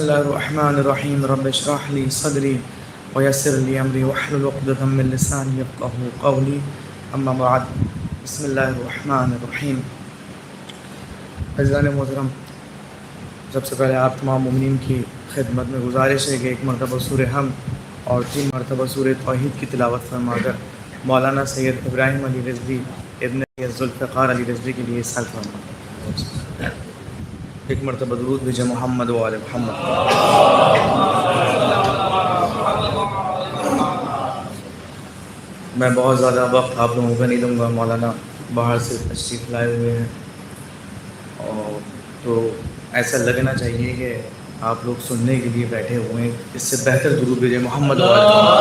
اللہ الرحمن الرحیم رب اشرح لی صدری ویسر لی امری واحلل عقدۃ من لسانی یفقهوا قولی اما بعد بسم اللہ الرحمن الرحیم۔ عزیزان محترم، سب سے پہلے آپ تمام مومنین کی خدمت میں گزارش ہے کہ ایک مرتبہ سورہ حمد اور 3 مرتبہ سورہ توحید کی تلاوت فرما کر مولانا سید ابراہیم علی رضوی ابن سید ذوالفقار علی رضوی کے لیے سال فرما۔ ایک مرتبہ درود بھیجے محمد و آل محمد۔ میں بہت زیادہ وقت آپ لوگوں کا نہیں دوں گا، مولانا باہر سے تشریف لائے ہوئے ہیں، اور تو ایسا لگنا چاہیے کہ آپ لوگ سننے کے لیے بیٹھے ہوئے ہیں۔ اس سے بہتر درود بھیجے محمد و آل محمد۔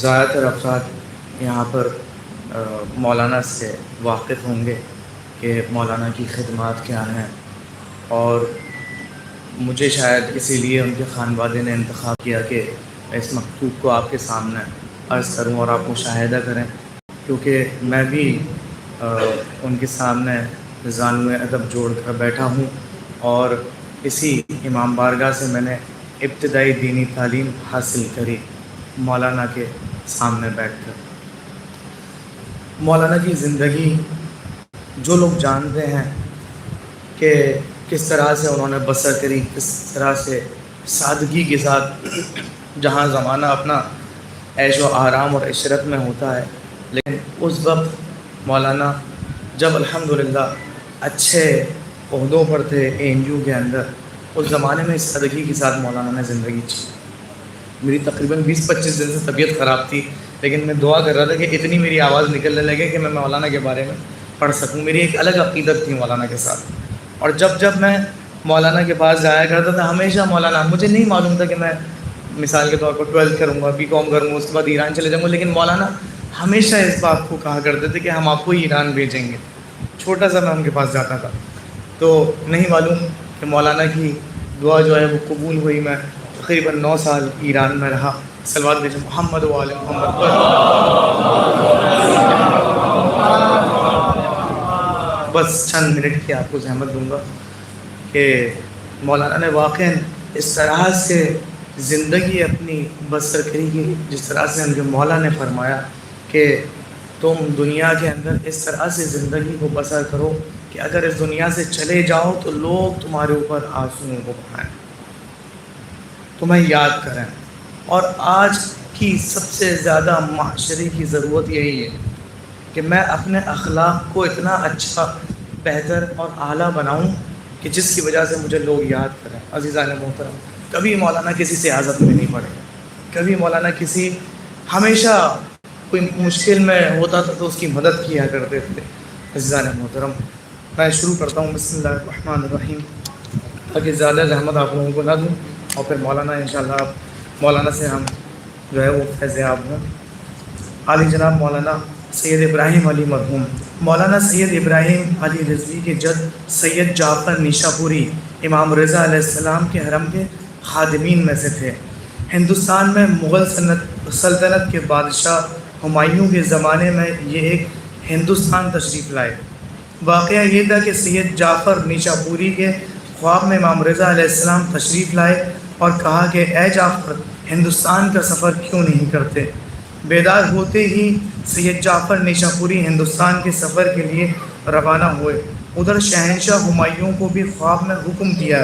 زیادہ تر افراد یہاں پر مولانا سے واقف ہوں گے کہ مولانا کی خدمات کیا ہیں، اور مجھے شاید اسی لیے ان کے خانوادے نے انتخاب کیا کہ اس مکتوب کو آپ کے سامنے عرض کروں اور آپ مشاہدہ کریں، کیونکہ میں بھی ان کے سامنے زانوِ ادب جوڑ کر بیٹھا ہوں، اور اسی امام بارگاہ سے میں نے ابتدائی دینی تعلیم حاصل کری مولانا کے سامنے بیٹھ کر۔ مولانا کی زندگی جو لوگ جانتے ہیں کہ کس طرح سے انہوں نے بسر کری، کس طرح سے سادگی کے ساتھ، جہاں زمانہ اپنا عیش و آرام اور عشرت میں ہوتا ہے، لیکن اس وقت مولانا جب الحمدللہ اچھے عہدوں پر تھے ANU کے اندر، اس زمانے میں سادگی کے ساتھ مولانا نے زندگی جی۔ میری تقریباً 20-25 دن سے طبیعت خراب تھی، لیکن میں دعا کر رہا تھا کہ اتنی میری آواز نکلنے لگے کہ میں مولانا کے بارے میں پڑھ سکوں۔ میری ایک الگ عقیدت تھی مولانا کے ساتھ، اور جب میں مولانا کے پاس جایا کرتا تھا، ہمیشہ مولانا، مجھے نہیں معلوم تھا کہ میں مثال کے طور پر 12 کروں گا، BCom کروں گا، اس کے بعد ایران چلے جاؤں گا، لیکن مولانا ہمیشہ اس بات کو کہا کرتے تھے کہ ہم آپ کو ایران بھیجیں گے۔ چھوٹا سا میں ان کے پاس جاتا تھا، تو نہیں معلوم کہ مولانا کی دعا جو ہے وہ قبول ہوئی۔ میں تقریباً 9 سال ایران میں رہا۔ صلوات بھیجیں محمد و آل محمد پر۔ بس چند منٹ کی آپ کو زحمت دوں گا کہ مولانا نے واقعاً اس طرح سے زندگی اپنی بسر کری کہ جس طرح سے ان کے مولا نے فرمایا کہ تم دنیا کے اندر اس طرح سے زندگی کو بسر کرو کہ اگر اس دنیا سے چلے جاؤ تو لوگ تمہارے اوپر آنسوؤں کو بہائیں، تمہیں یاد کریں۔ اور آج کی سب سے زیادہ معاشرے کی ضرورت یہی ہے کہ میں اپنے اخلاق کو اتنا اچھا، بہتر اور اعلیٰ بناؤں کہ جس کی وجہ سے مجھے لوگ یاد کریں۔ عزیزان محترم، کبھی مولانا کسی سے اجازت میں نہیں پڑے، کبھی مولانا ہمیشہ کوئی مشکل میں ہوتا تھا تو اس کی مدد کیا کرتے تھے۔ عزیزان محترم، میں شروع کرتا ہوں بسم اللہ الرحمن الرحیم، تاکہ زیادہ زحمت آپ لوگوں کو نہ دوں، اور پھر مولانا انشاءاللہ مولانا سے ہم جو ہے وہ فیض یاب ہوں۔ عالی جناب مولانا سید ابراہیم علی مرحوم، مولانا سید ابراہیم علی رضوی کے جد سید جعفر نیشا پوری امام رضا علیہ السلام کے حرم کے خادمین میں سے تھے۔ ہندوستان میں مغل سلطنت کے بادشاہ ہمایوں کے زمانے میں یہ ایک ہندوستان تشریف لائے۔ واقعہ یہ تھا کہ سید جعفر نیشا پوری کے خواب میں امام رضا علیہ السلام تشریف لائے اور کہا کہ اے جعفر، ہندوستان کا سفر کیوں نہیں کرتے؟ بیدار ہوتے ہی سید جعفر نیشا پوری ہندوستان کے سفر کے لیے روانہ ہوئے۔ ادھر شہنشاہ ہمایوں کو بھی خواب میں حکم دیا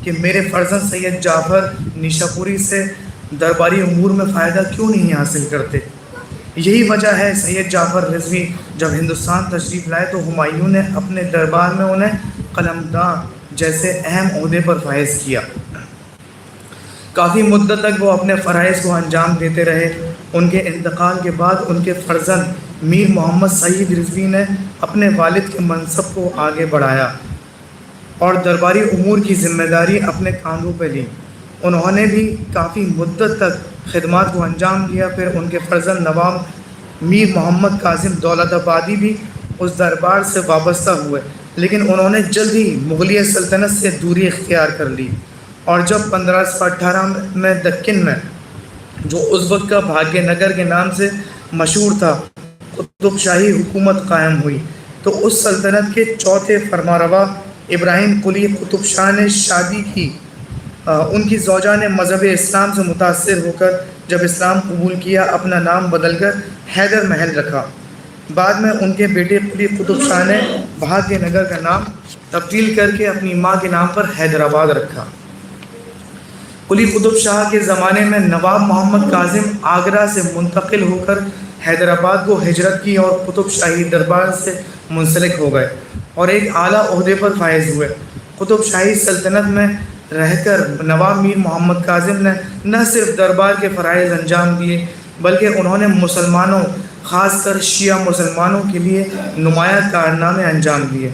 کہ میرے فرزند سید جعفر نیشا پوری سے درباری امور میں فائدہ کیوں نہیں حاصل کرتے؟ یہی وجہ ہے سید جعفر رضوی جب ہندوستان تشریف لائے تو ہمایوں نے اپنے دربار میں انہیں قلمداں جیسے اہم عہدے پر فائز کیا۔ کافی مدت تک وہ اپنے فرائض کو انجام دیتے رہے۔ ان کے انتقال کے بعد ان کے فرزند میر محمد سعید رضوی نے اپنے والد کے منصب کو آگے بڑھایا اور درباری امور کی ذمہ داری اپنے کاندھوں پہ لی۔ انہوں نے بھی کافی مدت تک خدمات کو انجام دیا۔ پھر ان کے فرزند نواب میر محمد کاظم دولت آبادی بھی اس دربار سے وابستہ ہوئے، لیکن انہوں نے جلد ہی مغلیہ سلطنت سے دوری اختیار کر لی، اور جب 1518 میں دکن میں جو اس وقت کا بھاگیہ نگر کے نام سے مشہور تھا، قطب شاہی حکومت قائم ہوئی تو اس سلطنت کے چوتھے فرمانروا ابراہیم قلی قطب شاہ نے شادی کی۔ ان کی زوجہ نے مذہب اسلام سے متاثر ہو کر جب اسلام قبول کیا اپنا نام بدل کر حیدر محل رکھا۔ بعد میں ان کے بیٹے قلی قطب شاہ نے بھاگیہ نگر کا نام تبدیل کر کے اپنی ماں کے نام پر حیدرآباد رکھا۔ قلی قطب شاہ کے زمانے میں نواب محمد کاظم آگرہ سے منتقل ہو کر حیدرآباد کو ہجرت کی اور قطب شاہی دربار سے منسلک ہو گئے اور ایک اعلیٰ عہدے پر فائز ہوئے۔ قطب شاہی سلطنت میں رہ کر نواب میر محمد کاظم نے نہ صرف دربار کے فرائض انجام دیے بلکہ انہوں نے مسلمانوں خاص کر شیعہ مسلمانوں کے لیے نمایاں کارنامے انجام دیے۔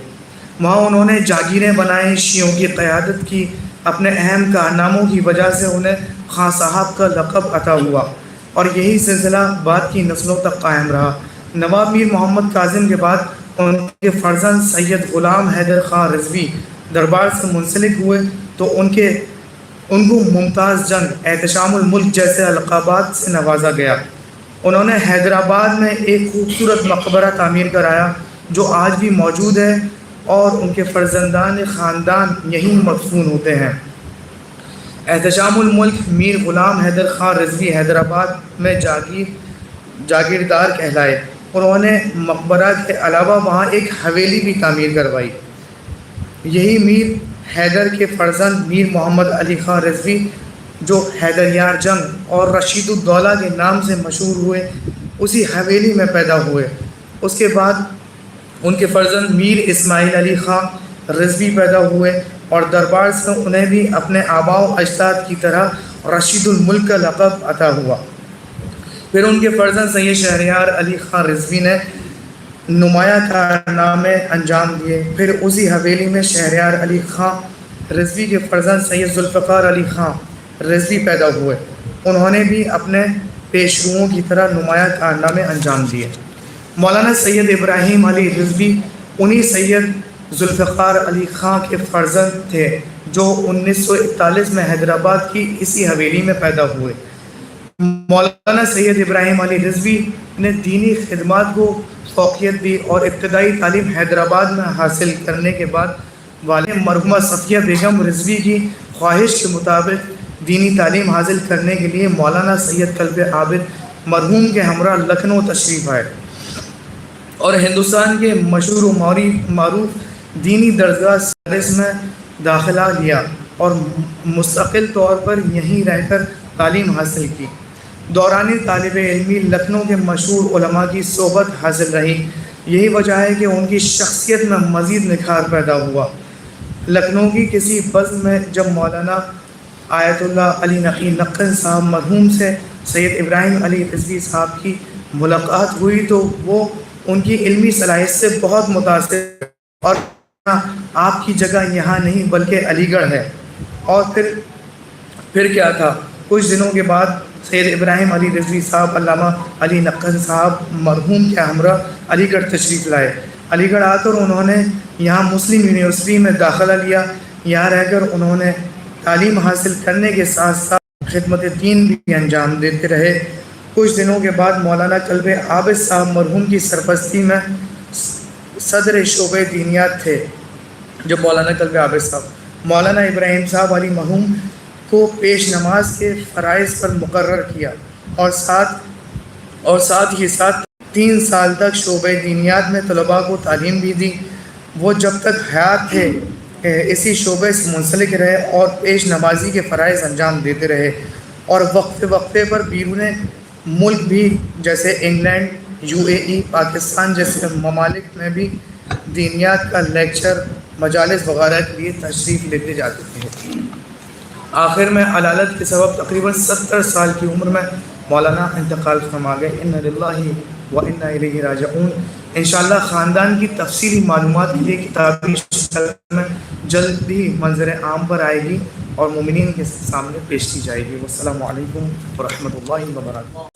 وہاں انہوں نے جاگیریں بنائیں، شیعوں کی قیادت کی۔ اپنے اہم کارناموں کی وجہ سے انہیں خاں صاحب کا لقب عطا ہوا اور یہی سلسلہ بعد کی نسلوں تک قائم رہا۔ نواب میر محمد کاظم کے بعد ان کے فرزند سید غلام حیدر خان رضوی دربار سے منسلک ہوئے تو ان کو ممتاز جنگ، احتشام الملک جیسے القابات سے نوازا گیا۔ انہوں نے حیدرآباد میں ایک خوبصورت مقبرہ تعمیر کرایا جو آج بھی موجود ہے اور ان کے فرزندان خاندان یہیں مدفون ہوتے ہیں۔ احتشام الملک میر غلام حیدر خان رضوی حیدرآباد میں جاگیردار کہلائے۔ انہوں نے مقبرہ کے علاوہ وہاں ایک حویلی بھی تعمیر کروائی۔ یہی میر حیدر کے فرزند میر محمد علی خان رضوی جو حیدر یار جنگ اور رشید الدولہ کے نام سے مشہور ہوئے اسی حویلی میں پیدا ہوئے۔ اس کے بعد ان کے فرزند میر اسماعیل علی خان رضوی پیدا ہوئے اور دربار سے انہیں بھی اپنے آباء و اجداد کی طرح رشید الملک کا لقب عطا ہوا۔ پھر ان کے فرزند سید شہریار علی خان رضوی نے نمایاں کارنامے انجام دیے۔ پھر اسی حویلی میں شہریار علی خان رضوی کے فرزند سید ذوالفقار علی خان رضوی پیدا ہوئے۔ انہوں نے بھی اپنے پیشروؤں کی طرح نمایاں کارنامے انجام دیے۔ مولانا سید ابراہیم علی رضوی انہی سید ذوالفقار علی خان کے فرزند تھے جو 1941 میں حیدرآباد کی اسی حویلی میں پیدا ہوئے۔ مولانا سید ابراہیم علی رضوی نے دینی خدمات کو فوقیت دی اور ابتدائی تعلیم حیدرآباد میں حاصل کرنے کے بعد والد مرحومہ صفیہ بیگم رضوی کی خواہش کے مطابق دینی تعلیم حاصل کرنے کے لیے مولانا سید قلب عابد مرحوم کے ہمراہ لکھنؤ تشریف آئے اور ہندوستان کے مشہور و معروف دینی درسگاہ سالس میں داخلہ لیا اور مستقل طور پر یہیں رہ کر تعلیم حاصل کی۔ دوران طالب علمی لکھنؤ کے مشہور علماء کی صحبت حاصل رہی۔ یہی وجہ ہے کہ ان کی شخصیت میں مزید نکھار پیدا ہوا۔ لکھنؤ کی کسی بزم میں جب مولانا آیت اللہ علی نقی نقن صاحب مرحوم سے سید ابراہیم علی رضوی صاحب کی ملاقات ہوئی تو وہ ان کی علمی صلاحیت سے بہت متاثر اور آپ کی جگہ یہاں نہیں بلکہ علی گڑھ ہے۔ اور پھر کیا تھا، کچھ دنوں کے بعد سید ابراہیم علی رضوی صاحب علامہ علی نقن صاحب مرحوم کے ہمراہ علی گڑھ تشریف لائے۔ علی گڑھ آ کر انہوں نے یہاں مسلم یونیورسٹی میں داخلہ لیا۔ یہاں رہ کر انہوں نے تعلیم حاصل کرنے کے ساتھ ساتھ خدمت دین بھی انجام دیتے رہے۔ کچھ دنوں کے بعد مولانا قلب عابد صاحب مرحوم کی سرپرستی میں صدر شعبہ دینیات تھے جو مولانا قلب عابد صاحب مولانا ابراہیم صاحب علی مرحوم کو پیش نماز کے فرائض پر مقرر کیا اور ساتھ ہی ساتھ 3 سال تک شعبہ دینیات میں طلباء کو تعلیم بھی دی۔ وہ جب تک حیات تھے اسی شعبے سے منسلک رہے اور پیش نمازی کے فرائض انجام دیتے رہے اور وقفے پر بیرون ملک بھی جیسے انگلینڈ، UAE، پاکستان جیسے ممالک میں بھی دینیات کا لیکچر، مجالس وغیرہ کے لیے تشریف لیتے جاتے تھے۔ آخر میں علالت کے سبب تقریباً 70 سال کی عمر میں مولانا انتقال فرما گئے۔ انا للہ و انا الیہ راجعون۔ انشاءاللہ خاندان کی تفصیلی معلومات کے لیے کتابی شکل میں جلد ہی منظر عام پر آئے گی اور مومنین کے سامنے پیش کی جائے گی۔ والسلام علیکم ورحمۃ اللہ وبرکاتہ۔